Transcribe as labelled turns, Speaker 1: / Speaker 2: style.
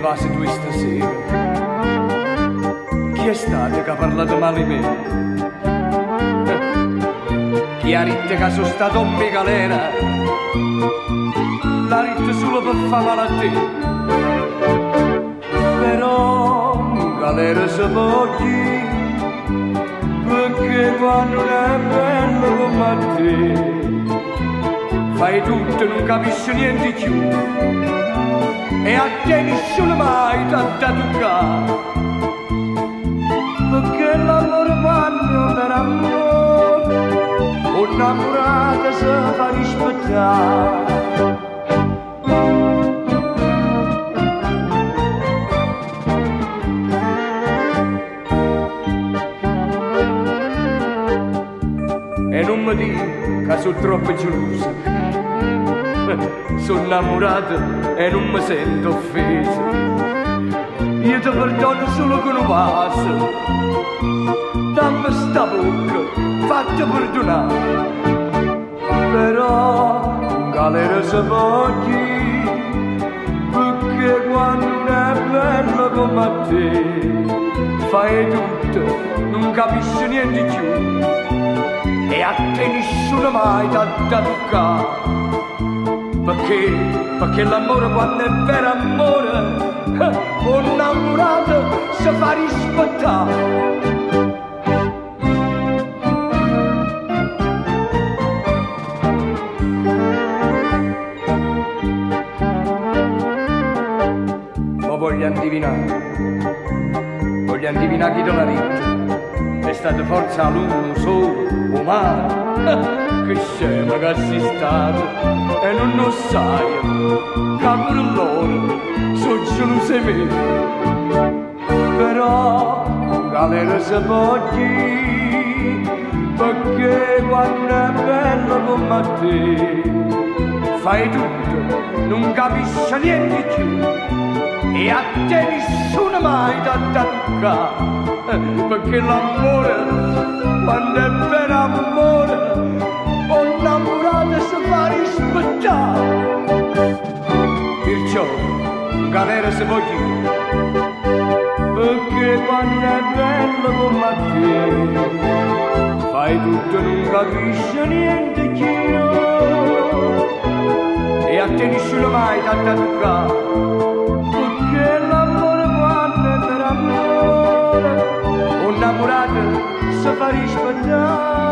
Speaker 1: va se tu stasera? Chi è stato che ha parlato male di me? Chi ha detto che sono stato un galera? L'ha detto solo per fare male a te. Però un galera si può dire, perché quando non è bello come a te fai tutto e non capisci niente più, e a te nessuno mai t'ha da toccare, perché l'amore quando per amore un'amorata si fa rispettare. E non mi dico che sono troppo gelosa, sono innamorato e non mi sento offesa. Io ti perdono solo con un vaso, dammi sta bocca, fatti perdonare. Però galera si può dire, perché quando non è bello come a te fai tutto, non capisci niente più, e a te nessuno mai t'ha da toccare. Perché l'amore quando è vero amore, un innamorato si fa rispettare. Ma voglio indovinare chi te l'ha detto. È stato forza l'uno solo, o mare. Che scema che sei stato e non lo sai, che pure loro sono gelosi di me. Però galera si può dire, perché quando è bello come a te fai tutto, non capisci niente più, e a te nessuno mai t'ha da toccare, perché l'amore quando è vero amore innamorata si fa rispettare. Perciò galera si può dire, perché quando è bello come a te fai tutto e non capisci niente più, e a te nessuno mai t'ha da toccare, perché l'amore quando è per amore un innamorato si fa rispettare.